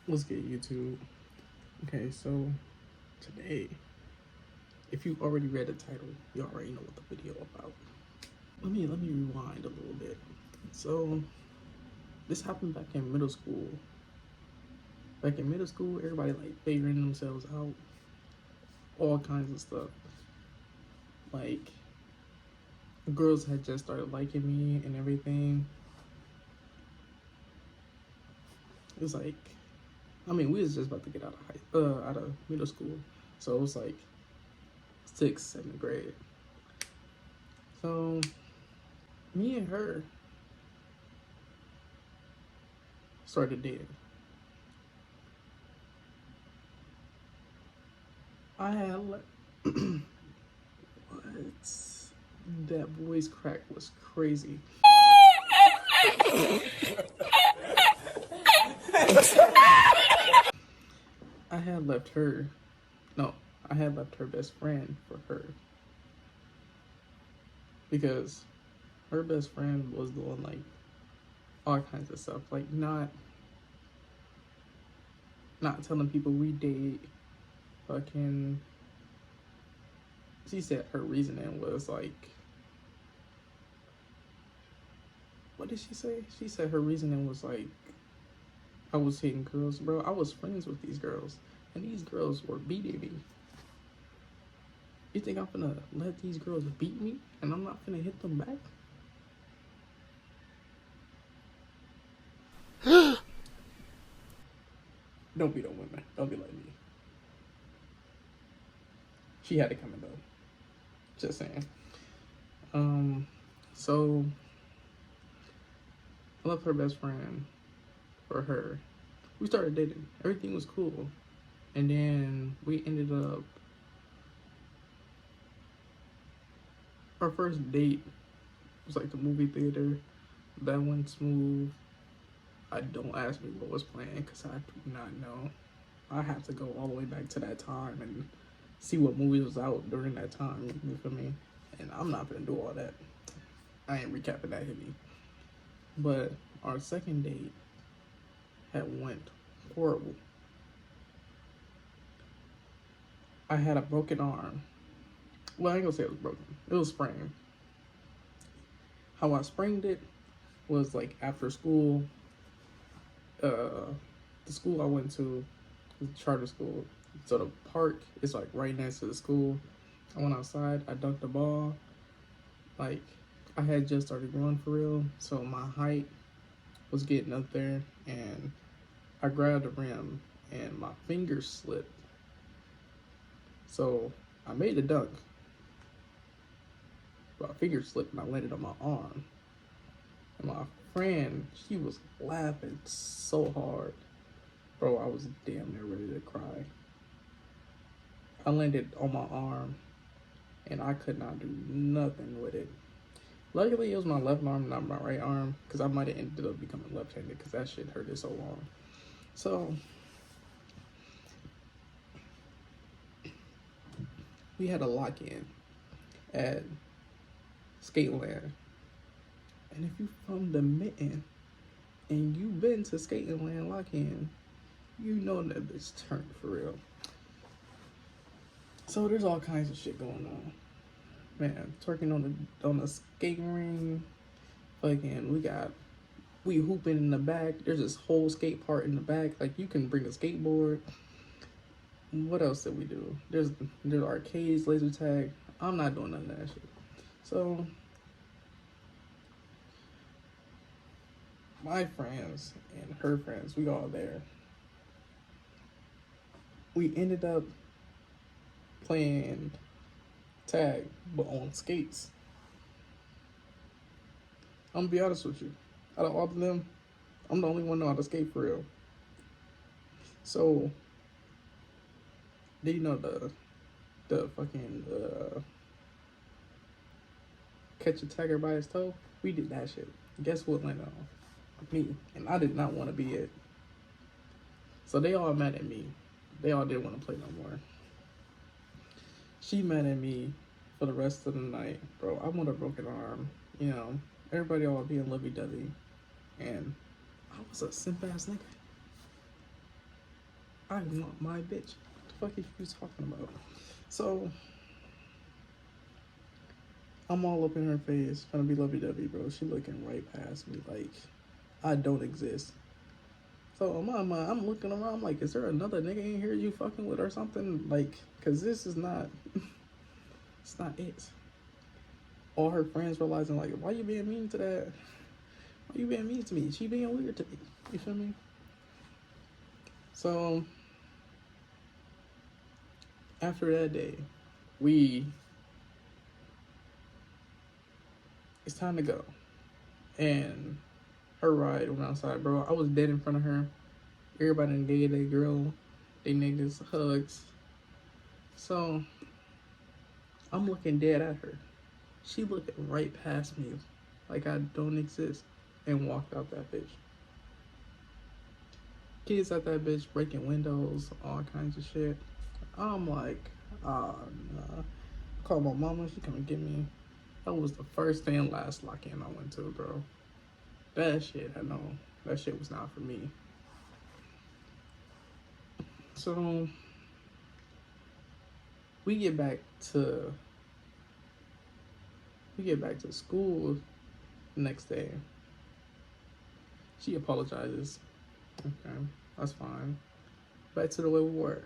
Let's get YouTube. Okay, so today, if you already read the title, you already know what the video about. Let me rewind a little bit. So this happened back in middle school. Back in middle school, everybody like figuring themselves out, all kinds of stuff. Like girls had just started liking me and everything. It was like, we was just about to get out of middle school, so it was like 6th, 7th grade. So me and her started dating. I had like, what? That voice crack was crazy. I had left her. No, I had left her best friend for her because her best friend was doing like all kinds of stuff, like not telling people we date. Fucking, she said her reasoning was like, what did she say? She said her reasoning was like, I was hitting girls, bro. I was friends with these girls, and these girls were beating me. You think I'm gonna let these girls beat me, and I'm not gonna hit them back? Don't beat on women. Don't be like me. She had it coming though. Just saying. So I left her best friend for her. We started dating. Everything was cool. And then we ended up, our first date was like the movie theater. That went smooth. Don't ask me what was playing because I do not know. I have to go all the way back to that time and see what movie was out during that time. You feel me? And I'm not gonna do all that. I ain't recapping that heavy. But our second date had went horrible. I had a broken arm. Well, I ain't gonna say it was broken. It was sprained. How I sprained it was like after school. The school I went to was a charter school. So the park is like right next to the school. I went outside, I dunked the ball. Like, I had just started growing for real, so my height was getting up there, and I grabbed the rim and my finger slipped. So I made a dunk, but my finger slipped and I landed on my arm. And my friend, she was laughing so hard. Bro, I was damn near ready to cry. I landed on my arm and I could not do nothing with it. Luckily, it was my left arm, not my right arm, because I might have ended up becoming left-handed because that shit hurted so long. So we had a lock-in at Skateland. And if you from the Mitten and you've been to Skateland lock-in, you know that bitch turned for real. So there's all kinds of shit going on. Man, twerking on the skating ring. Fucking, we hooping in the back. There's this whole skate park in the back. Like, you can bring a skateboard. What else did we do? There's arcades, laser tag. I'm not doing none of that shit. So my friends and her friends, we all there. We ended up playing tag, but on skates. I'm gonna be honest with you. Out of all of them, I'm the only one know how to skate for real. So, do you know the fucking catch a tagger by his toe? We did that shit. Guess what landed on? Me. And I did not want to be it. So they all mad at me. They all didn't want to play no more. She mad at me for the rest of the night. Bro, I want a broken arm. You know, everybody all being lovey-dovey. And I was a simp ass nigga. I want my bitch. What the fuck are you talking about? So I'm all up in her face, trying to be lovey dovey, bro. She looking right past me like I don't exist. So in my mind, I'm looking around, I'm like, is there another nigga in here you fucking with or something? Like, cause this is not, it's not it. All her friends realizing like, why you being mean to that? Why you being mean to me? She being weird to me. You feel me? So after that day, we it's time to go. And her ride went outside, bro. I was dead in front of her. Everybody gave that girl, they niggas hugs. So I'm looking dead at her. She looked right past me like I don't exist and walked out that bitch. Kids at that bitch breaking windows, all kinds of shit. I'm like, oh nah. Called my mama, she come and get me. That was the first and last lock-in I went to, bro. That shit, I know. That shit was not for me. So we get back to school the next day. She apologizes. Okay, that's fine. Back to the way we were.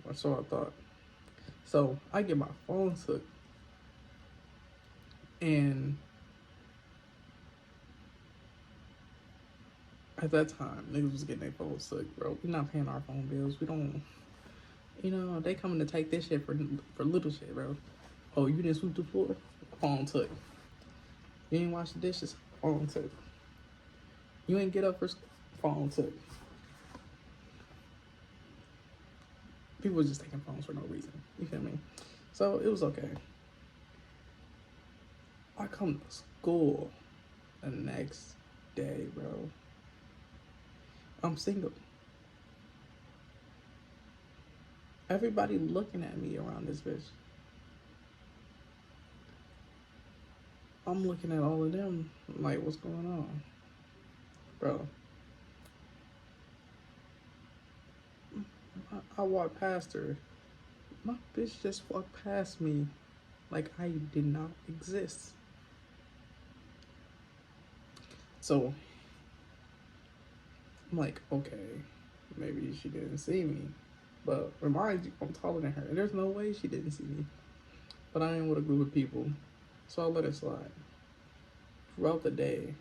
That's what I thought. So I get my phone took, and at that time, niggas was getting their phones took, bro. We not paying our phone bills. We don't, they coming to take this shit for little shit, bro. Oh, you didn't sweep the floor? Phone took. You ain't wash the dishes? Phone took. You ain't get up for phone took. People were just taking phones for no reason. You feel me? So it was okay. I come to school the next day, bro. I'm single. Everybody looking at me around this bitch. I'm looking at all of them like, what's going on? Bro. I walked past her. My bitch just walked past me like I did not exist. So I'm like, okay, maybe she didn't see me. But remind you, I'm taller than her. There's no way she didn't see me. But I am with a group of people, so I let it slide. Throughout the day,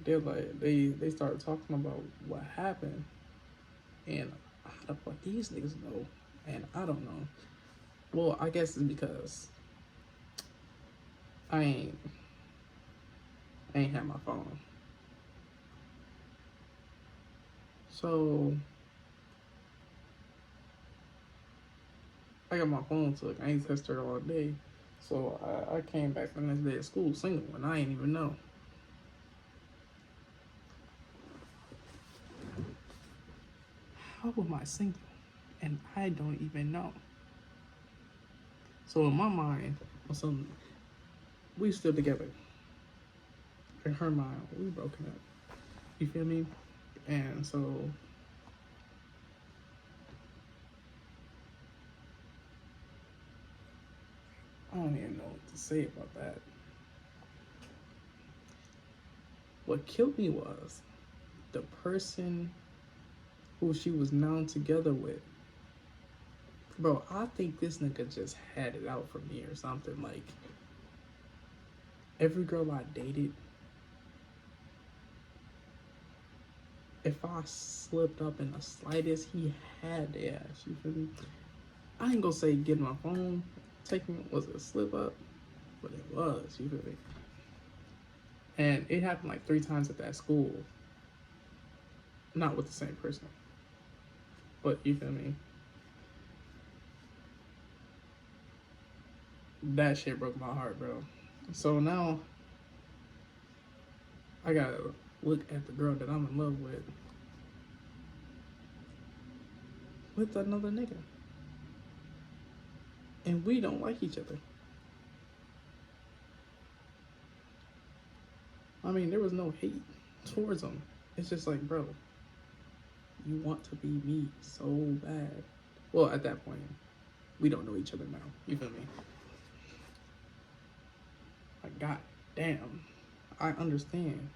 they're like, they started talking about what happened, and how the fuck these niggas know, and I don't know. Well, I guess it's because I ain't had my phone. So I got my phone took. I ain't touched her all day. So I came back the next day at school single, and I ain't even know. How am I single? And I don't even know. So in my mind, we still together. In her mind, we broken up. You feel me? And so I don't even know what to say about that. What killed me was the person who she was now together with. Bro, I think this nigga just had it out for me or something. Like, every girl I dated, if I slipped up in the slightest, he had the ass. You feel me? I ain't gonna say getting my phone taken was a slip up, but it was. You feel me? And it happened like 3 times at that school. Not with the same person, but you feel me? That shit broke my heart, bro. So now I gotta look at the girl that I'm in love with another nigga, and we don't like each other. I mean, there was no hate towards him. It's just like, bro, you want to be me so bad. Well, at that point, we don't know each other now. You feel me? Like, god damn, I understand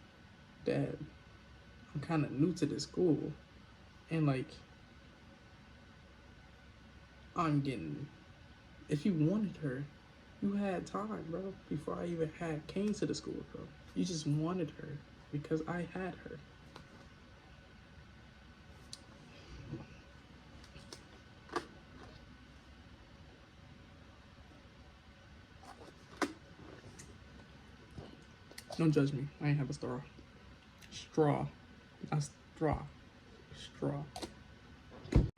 that I'm kind of new to this school, and like, I'm getting. If you wanted her, you had time, bro. Before I even had came to the school, bro. You just wanted her because I had her. Don't judge me. I ain't have a straw. Straw. Not straw. Straw.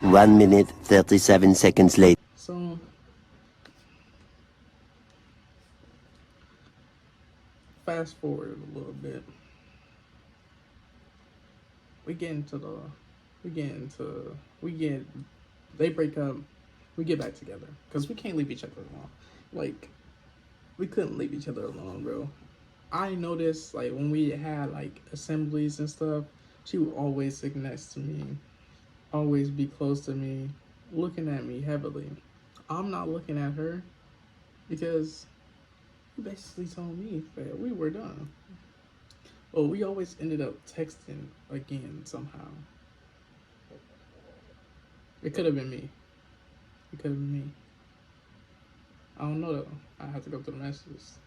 1 minute, 37 seconds later. So, fast forward a little bit. We get into the, we get into, we get, they break up, we get back together. Because we can't leave each other alone. Like, we couldn't leave each other alone, bro. I noticed, like, when we had, like, assemblies and stuff, she would always sit next to me, always be close to me, looking at me heavily. I'm not looking at her because he basically told me that we were done. Well, we always ended up texting again somehow. It could have been me. It could have been me. I don't know though. I have to go through the messages.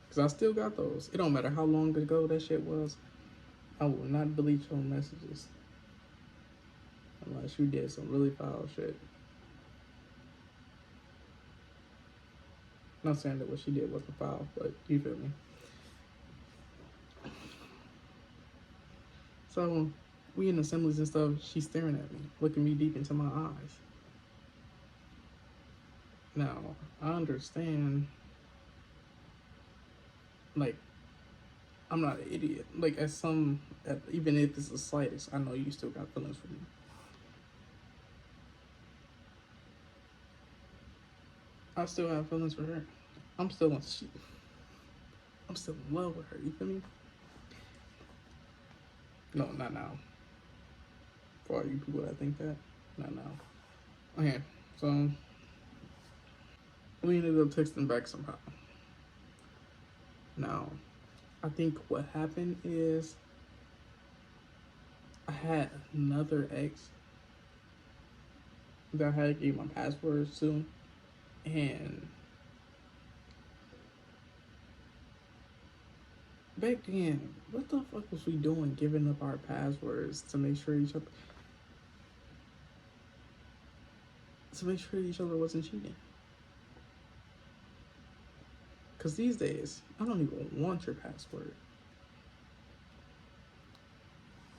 Because I still got those. It don't matter how long ago that shit was. I will not delete your messages. Unless you did some really foul shit. Not saying that what she did wasn't foul, but you feel me. So, we in assemblies and stuff, she's staring at me, looking me deep into my eyes. Now, I understand, like, I'm not an idiot. Like, even if it's the slightest, I know you still got feelings for me. I still have feelings for her. I'm still in love with her, you feel me? No, not now. For all you people that think that, not now. Okay, so we ended up texting back somehow. Now, I think what happened is I had another ex that I had to give my passwords to, and back then, what the fuck was we doing giving up our passwords to make sure each other wasn't cheating? Because these days, I don't even want your password.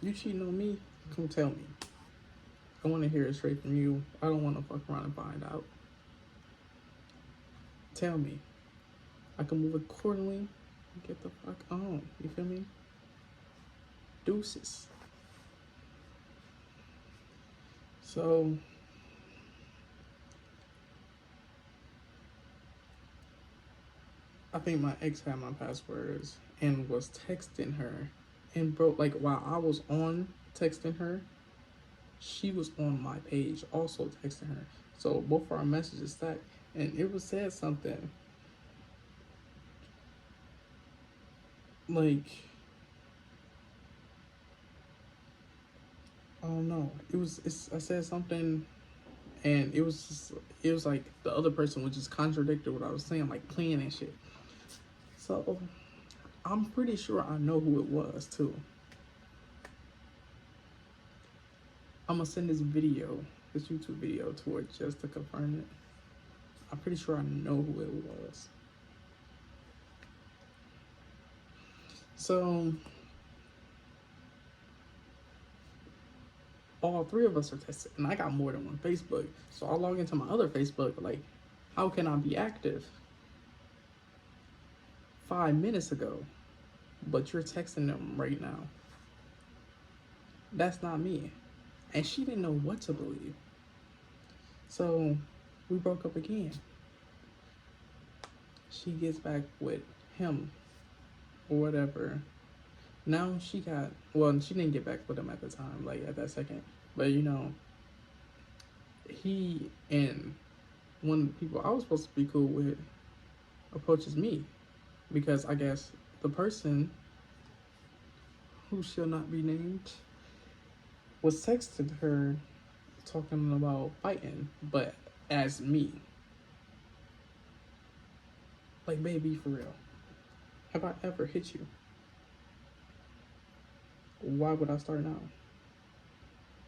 You cheating on me? Come tell me. I want to hear it straight from you. I don't want to fuck around and find out. Tell me. I can move accordingly. Get the fuck on. You feel me? Deuces. So, I think my ex had my passwords and was texting her. And bro, like while I was on texting her, she was on my page also texting her. So both our messages stacked, and it was said something like, I don't know. I said something, and it was like the other person was just contradicted what I was saying, like playing and shit. So I'm pretty sure I know who it was too. I'm gonna send this YouTube video to her just to confirm it. I'm pretty sure I know who it was. So all three of us are tested, and I got more than one Facebook. So I log into my other Facebook, like, how can I be active 5 minutes ago, but you're texting them right now? That's not me. And she didn't know what to believe. So we broke up again. She gets back with him or whatever. Now she didn't get back with him at the time, like at that second. But you know, he and one of the people I was supposed to be cool with approaches me because I guess the person who shall not be named was texting her talking about fighting, but as me. Like, baby, for real. Have I ever hit you? Why would I start now?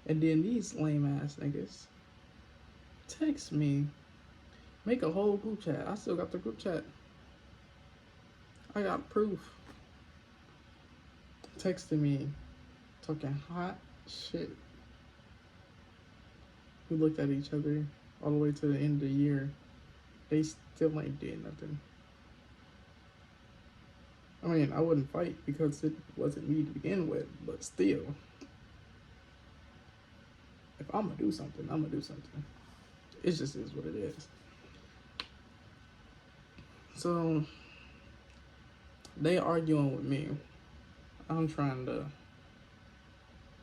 And then these lame ass niggas text me, make a whole group chat. I still got the group chat. I got proof. Texting me, talking hot shit. We looked at each other all the way to the end of the year. They still ain't did nothing. I mean, I wouldn't fight because it wasn't me to begin with, but still. If I'm gonna do something, I'm gonna do something. It just is what it is. So, they arguing with me. I'm trying to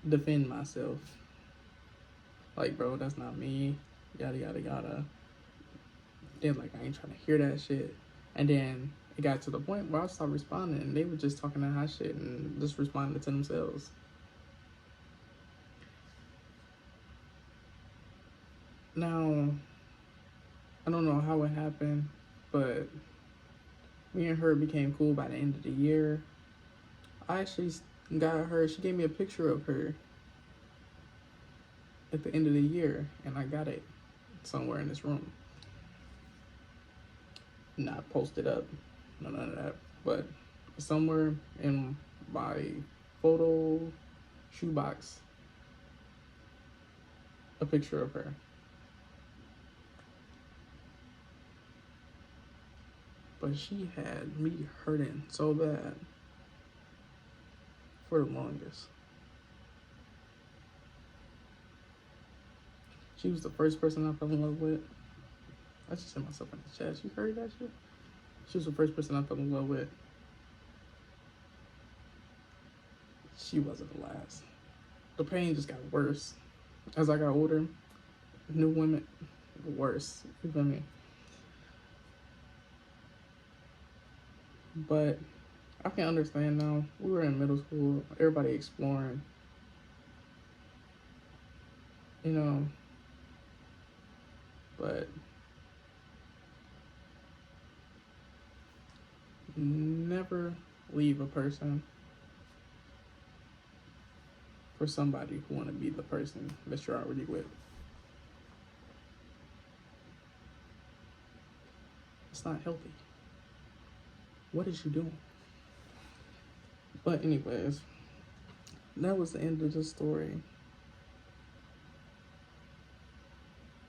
defend myself. Like, bro, that's not me. Yada, yada, yada. They're like, I ain't trying to hear that shit. And then it got to the point where I stopped responding and they were just talking that hot shit and just responding to themselves. Now, I don't know how it happened, but me and her became cool by the end of the year. I actually got her, she gave me a picture of her at the end of the year, and I got it somewhere in this room. Not posted up, none of that, but somewhere in my photo shoebox, a picture of her. But she had me hurting so bad for the longest. She was the first person I fell in love with. I just hit myself in the chest. You heard that shit? She was the first person I fell in love with. She wasn't the last. The pain just got worse as I got older. New women, worse. You feel me? But I can understand now. We were in middle school. Everybody exploring. You know. But never leave a person for somebody who want to be the person that you're already with. It's not healthy. What is you doing? But anyways, that was the end of the story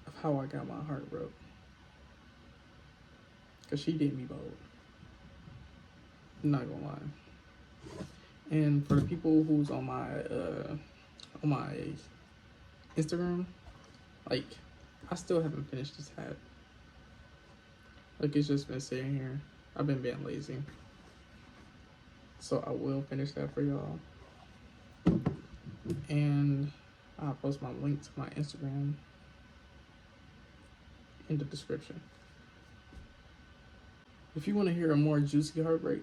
of how I got my heart broke. Cause she did me bold. I'm not gonna lie. And for the people who's on my Instagram, like, I still haven't finished this hat. Like, it's just been sitting here. I've been being lazy. So I will finish that for y'all. And I'll post my link to my Instagram in the description. If you want to hear a more juicy heartbreak,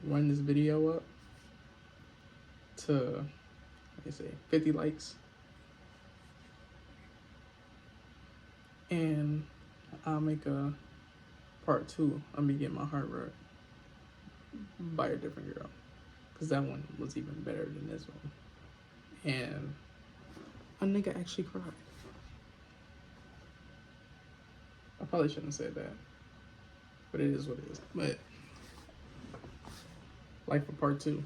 run this video up to, let me say, 50 likes. And I'll make a part 2 of me getting my heart broke by a different girl. Because that one was even better than this one. And a nigga actually cried. I probably shouldn't have said that. But it is what it is. But like for part 2.